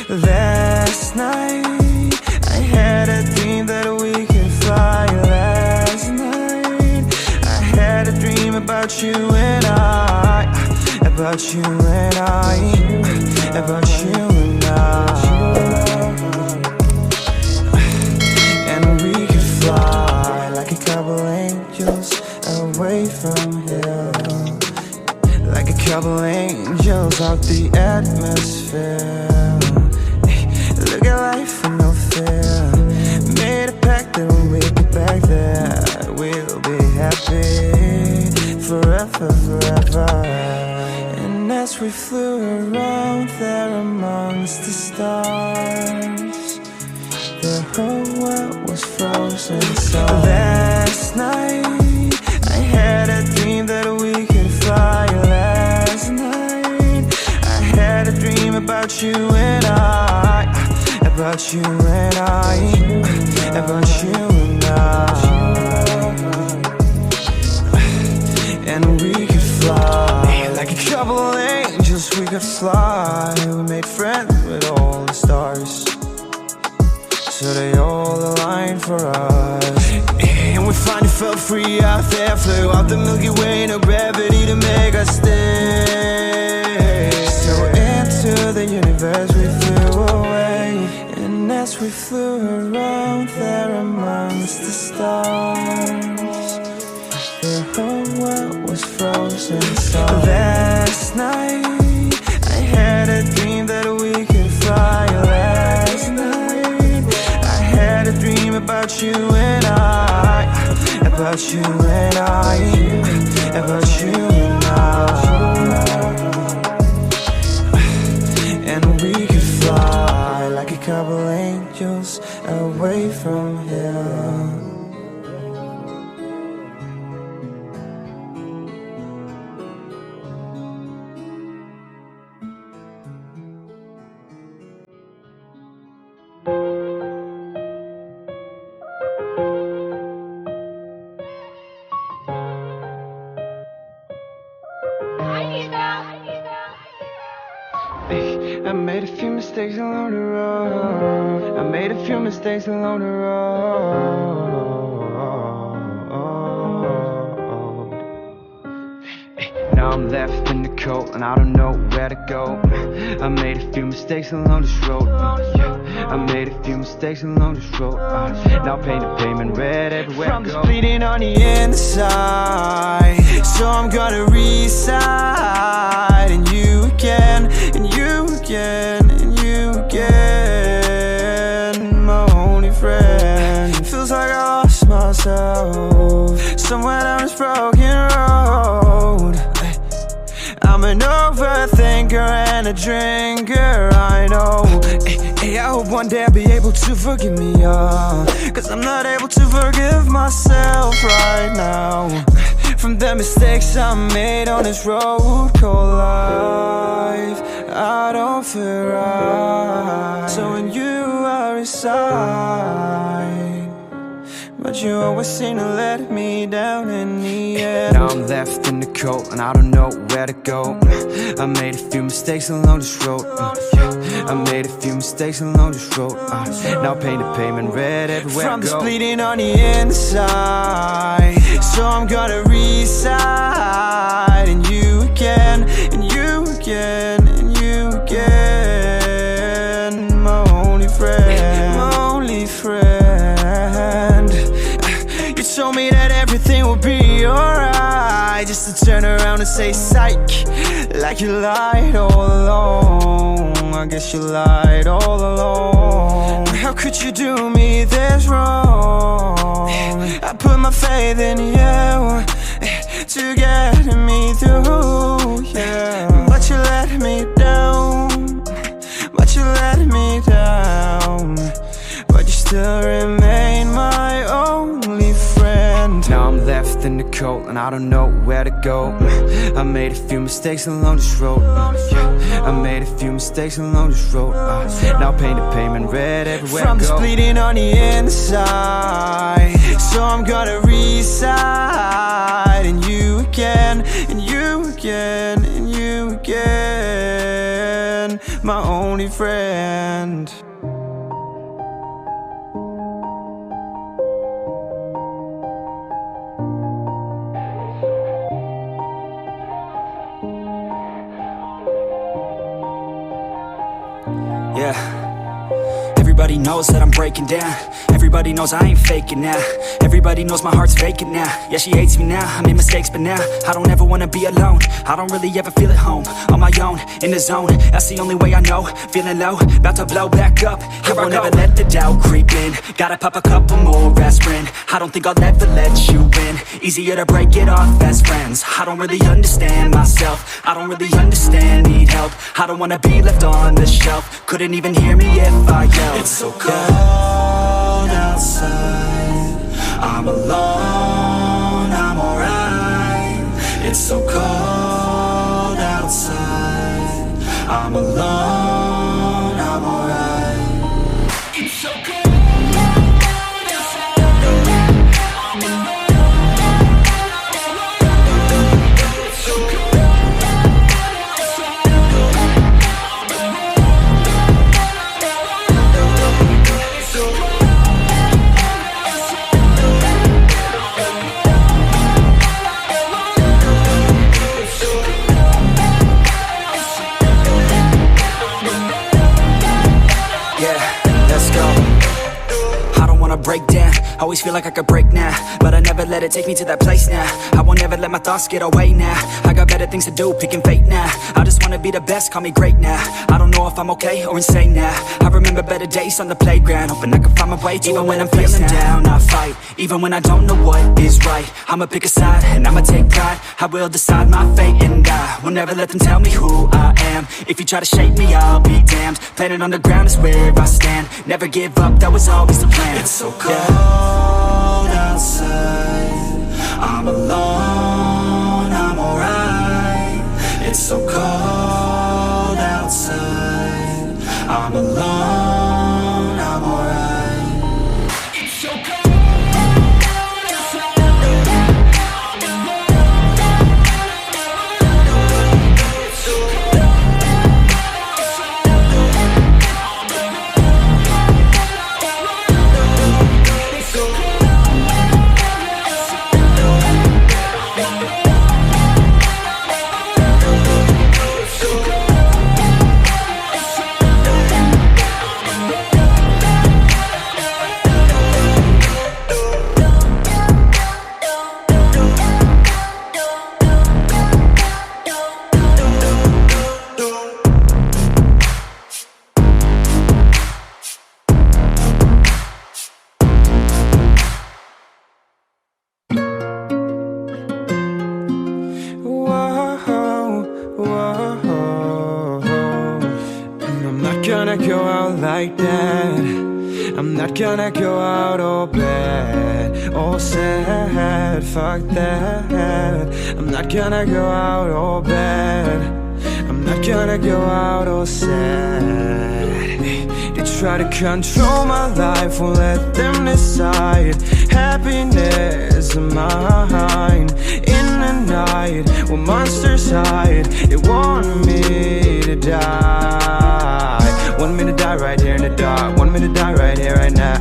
Last night I had a dream that we could fly. Last night I had a dream about you and I, about you and I, about you and I. And we could fly like a couple angels away from here, like a couple angels out the atmosphere. Look at life with no fear. Made a pact that when we get back there, we'll be happy forever, forever. And as we flew around there amongst the stars, the whole world was frozen. So last night I had a dream that we could fly. Last night I had a dream about you and I, about you and I, about you and I. And we could fly like a couple angels, we could fly. We made friends with all the stars, so they all aligned for us. And we finally felt free out there, flew out the Milky Way, no gravity to make us stay. So into the universe we flew away. And as we flew around there amongst the stars, the whole world was frozen. So last night I had a dream that we could fly. Last night I had a dream about you and I, about you and I, about you and I. And we could fly like a couple angels away from here. I made a few mistakes along the road. I made a few mistakes along the road. Now I'm left in the cold and I don't know where to go. I made a few mistakes along this road. I made a few mistakes along this road. Now paint the pavement red everywhere I go. I'm bleeding on the inside, so I'm gonna recite. And you again, and you again, and you again, my only friend. Feels like I lost myself somewhere down this broken road. I'm an overthinker and a drinker, I know. I hope one day I'll be able to forgive me, cause I'm not able to forgive myself right now, from the mistakes I made on this road called life. I don't feel right, so when you are inside, but you always seem to let me down in the end. Now I'm left in the cold and I don't know where to go. I made a few mistakes along this road. I made a few mistakes along this road. Now paint the pavement red everywhere I go. From this bleeding on the inside, so I'm gonna recite. And you again, and you again, and you again, my only friend, my only friend. You told me that everything would be alright, just to turn around and say psych, like you lied all along. I guess you lied all along. How could you do me this wrong? I put my faith in you to get me through, yeah. But you let me down, but you let me down, but you still remain my only friend. Now I'm left in the cold and I don't know where to go. I made a few mistakes along this road. I made a few mistakes along this road. Now paint the pavement red everywhere I go. From this bleeding on the inside, so I'm gonna reside. And you again, and you again, and you again, my only friend. Yeah. Everybody knows that I'm breaking down. Everybody knows I ain't faking now. Everybody knows my heart's vacant now. Yeah, she hates me now, I made mistakes but now I don't ever wanna be alone. I don't really ever feel at home. On my own, in the zone, that's the only way I know. Feeling low, about to blow back up. I won't ever let the doubt creep in. Gotta pop a couple more aspirin. I don't think I'll ever let you in. Easier to break it off as friends. I don't really understand myself. I don't really understand, need help. I don't wanna be left on the shelf. Couldn't even hear me if I yelled. It's so cold outside, I'm alone, I'm alright. It's so cold outside, I'm alone, I'm alright. It's so cold outside, I'm alone. It's so cold outside, I'm break down, always feel like I could break now, but I never let it take me to that place now. I won't ever let my thoughts get away now. I got better things to do, picking fate now. I just wanna be the best, call me great now. I don't know if I'm okay or insane now. I remember better days on the playground, hoping I can find my way. Even when I'm feeling down, I fight. Even when I don't know what is right, I'ma pick a side and I'ma take pride. I will decide my fate and I will never let them tell me who I am. If you try to shake me, I'll be damned. Planet on the ground is where I stand. Never give up, that was always the plan. It's so cold outside, I'm alone, I'm alright. It's so cold outside, I'm alone, I'm alright. It's so cold outside, I'm alone. It's so cold outside, I'm gonna go out like that. I'm not gonna go out all bad, all sad, fuck that. I'm not gonna go out all bad. I'm not gonna go out all sad. They try to control my life, won't let them decide. Happiness of mine. In the night, where monsters hide, they want me to die. Want me to die right here in the dark. Want me to die right here, right now.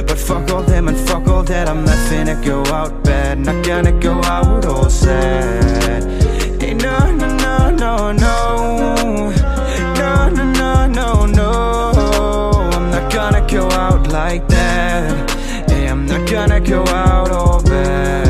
But fuck all them and fuck all that. I'm not finna go out bad. Not gonna go out all sad. Hey, no, no, no, no, no. No, no, no, no, no. I'm not gonna go out like that. Hey, I'm not gonna go out all bad.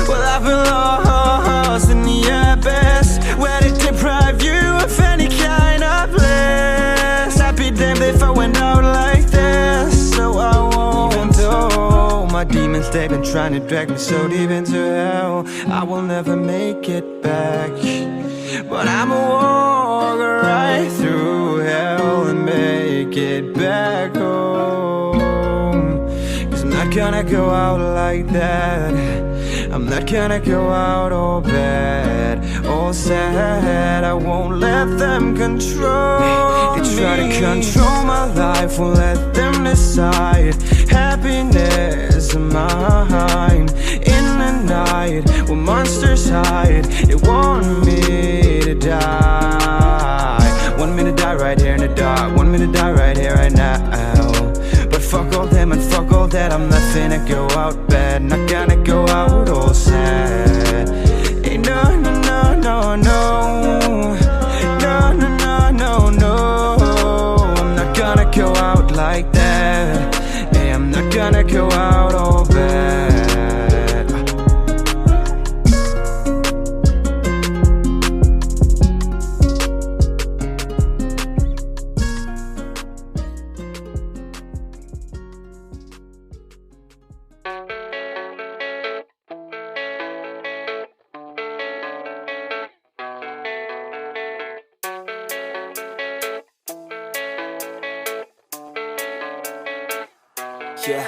Well, I've been lost in the abyss, where they deprive you of any kind of bliss. I'd be damned if I went out like this. So I won't do. My demons, they've been trying to drag me so deep into hell, I will never make it back. But I'ma walk right through hell and make it back home. 'Cause I'm not gonna go out like that. I'm not gonna go out all bad, all sad. I won't let them control me. They try to control my life, won't let them decide. Happiness of mine. In the night, where monsters hide, they want me to die. Want me to die right here in the dark. Want me to die right here, right now. But fuck all them and fuck all that. I'm not finna go out bad. Not gonna go out all sad. Hey, no, no, no, no, no. No, no, no, no, no. I'm not gonna go out like that. Hey, I'm not gonna go out all bad. Yeah,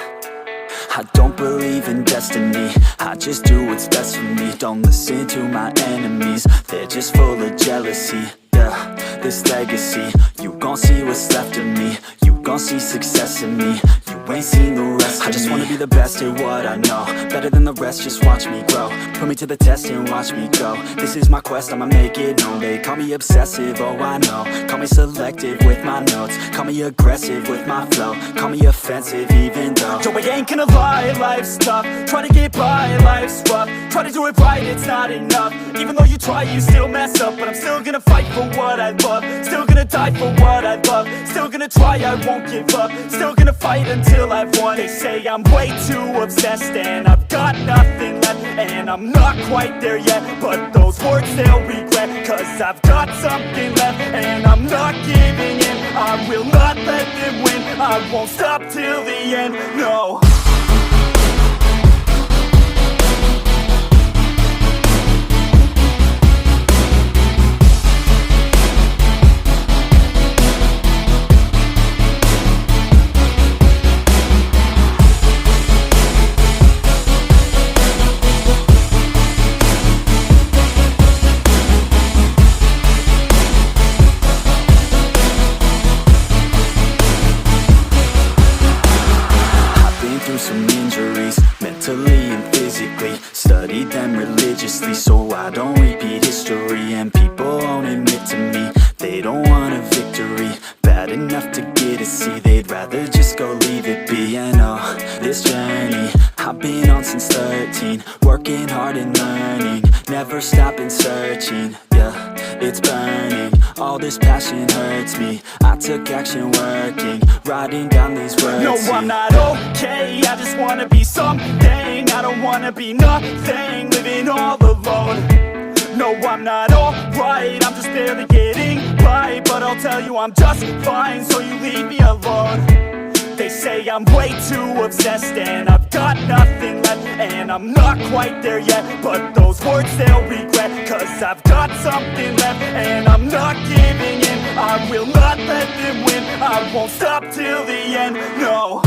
I don't believe in destiny. I just do what's best for me. Don't listen to my enemies, they're just full of jealousy. Yeah, this legacy, you gon' see what's left of me. You gon' see success in me. You ain't seen the rest of me. I just wanna be the best at what I know. Better than the rest, just watch me grow. Put me to the test and watch me go. This is my quest, I'ma make it known. They call me obsessive, oh I know. Call me selective with my notes. Call me aggressive with my flow. Call me offensive even though Joe, I ain't gonna lie, life's tough. Try to get by, life's rough. Try to do it right, it's not enough. Even though you try, you still mess up. But I'm still gonna fight for what I love. Still gonna die for what I love. Still gonna try, I won't give up. Still gonna fight until I've won. They say I'm way too obsessed and I've got nothing left. And I'm not quite there yet, but those words they'll regret. Cause I've got something left and I'm not giving in. I will not let them win. I won't stop till the end, no. Mentally and physically, studied them religiously so I don't repeat history. And people won't admit to me they don't want a victory bad enough to get a C. They'd rather just go leave it be. I know this journey I've been on since 13, working hard and learning, never stopping searching. Yeah, it's burning, all this passion hurts me. I took action working, writing down these words. No, I'm not okay, I just wanna be something. I don't wanna be nothing, living all alone. No, I'm not alright, I'm just barely getting by. But I'll tell you I'm just fine, so you leave me alone. They say I'm way too obsessed and I've got nothing left. And I'm not quite there yet, but those words they'll regret. Cause I've got something left and I'm not giving in. I will not let them win. I won't stop till the end, no.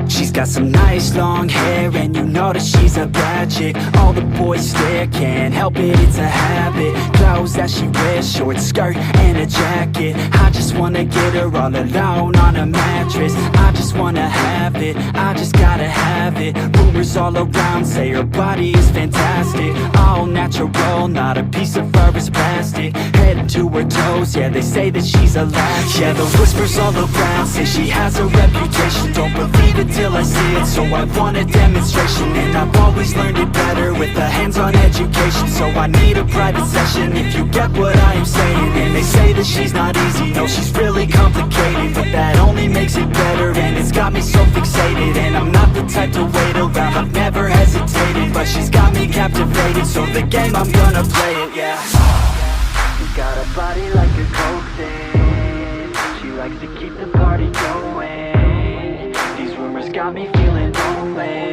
She's got some nice long hair, and you know that she's a bad chick. All the boys stare, can't help it, it's a habit. Clothes that she wears, short skirt and a jacket. I just wanna get her all alone on a mattress. I just wanna have it, I just gotta have it. Rumors all around say her body is fantastic. All natural, not a piece of fur is plastic. Head to her toes, yeah, they say that she's a latch. Yeah, the whispers all around say she has a reputation. Don't believe it till I see it, so I want a demonstration. And I've always learned it better with a hands-on education. So I need a private session if you get what I am saying. And they say that she's not easy, no, she's really complicated. But that only makes it better, and it's got me so fixated. And I'm not the type to wait around, I've never hesitated. But she's got me captivated, so the game, I'm gonna play it, yeah. She's got a body like a coke thing. She likes to keep the party going. These rumors got me feeling lonely.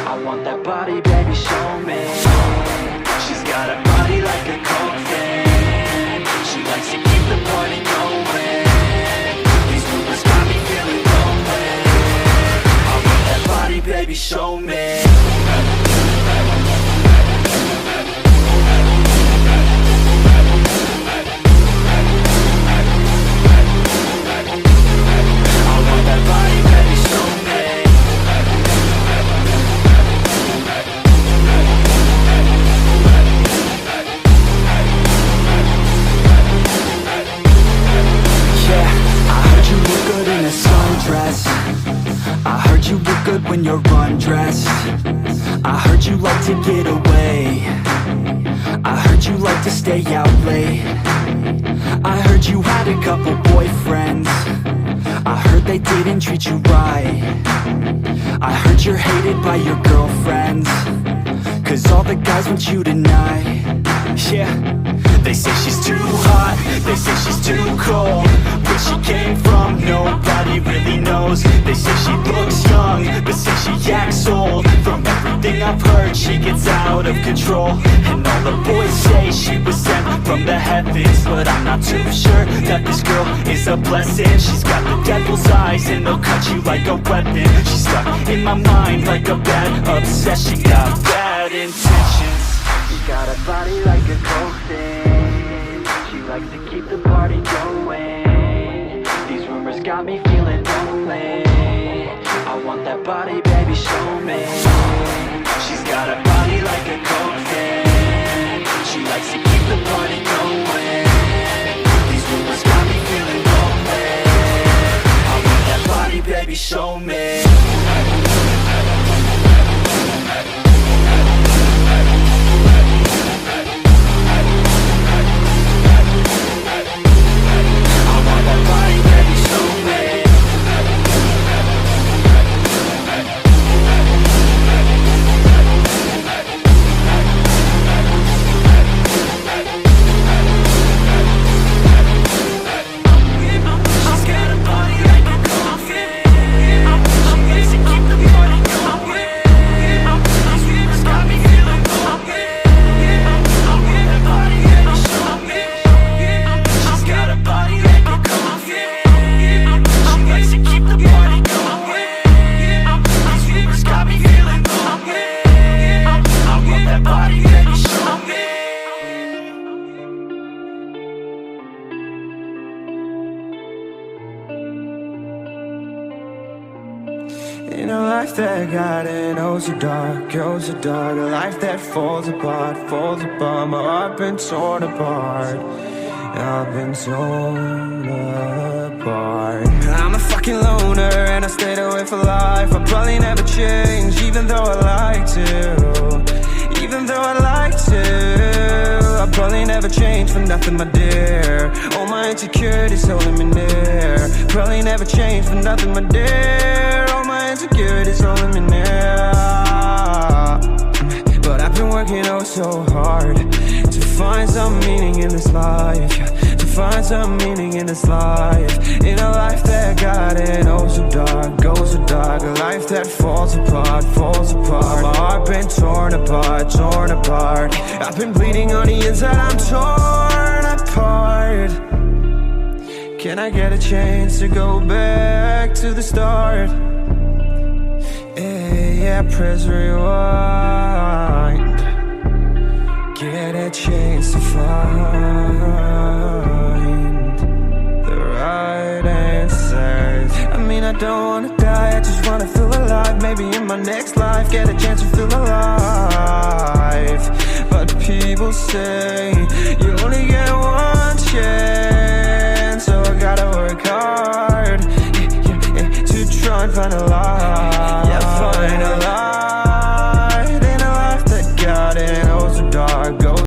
I want that body, baby, show me. She's got a body like a coke thing. She likes to keep the party going. These rumors got me feeling lonely. I want that body, baby, show me. I heard you look good when you're undressed. I heard you like to get away. I heard you like to stay out late. I heard you had a couple boyfriends. I heard they didn't treat you right. I heard you're hated by your girlfriends, 'cause all the guys want you tonight. Yeah, they say she's too hot, they say she's too cold. Where she came from, nobody really knows. They say she looks young, but say she acts old. From everything I've heard, she gets out of control. And all the boys say she was sent from the heavens, but I'm not too sure that this girl is a blessing. She's got the devil's eyes, and they'll cut you like a weapon. She's stuck in my mind like a bad obsession. Got bad intentions. She's got a body like a coke thing. She likes to keep the party going. These rumors got me feeling lonely. I want that body, baby, show me. She's got a body like a coke thing. She likes to keep the party going. These rumors got me feeling lonely. I want that body, baby, show me. In a life that got in oh so dark, oh so dark. A life that falls apart, falls apart. My heart been torn apart, I've been torn apart. I'm a fucking loner and I stayed away for life. I'll probably never change, even though I like to. Even though I like to, I'll probably never change for nothing, my dear. All my insecurities holding me near. Probably never change for nothing, my dear. All my insecurities holding me near. But I've been working oh so hard to find some meaning in this life. To find some meaning in this life. In a life that got in oh so dark, oh so dark. A life that falls apart, falls apart. My heart been torn apart, torn apart. I've been bleeding on the inside, I'm torn apart. Can I get a chance to go back to the start? yeah, press rewind. Get a chance to find the right answers. I mean, I don't wanna die, I just wanna feel alive. Maybe in my next life, get a chance to feel alive. But people say you only get one chance, so I gotta work hard to try and find a life.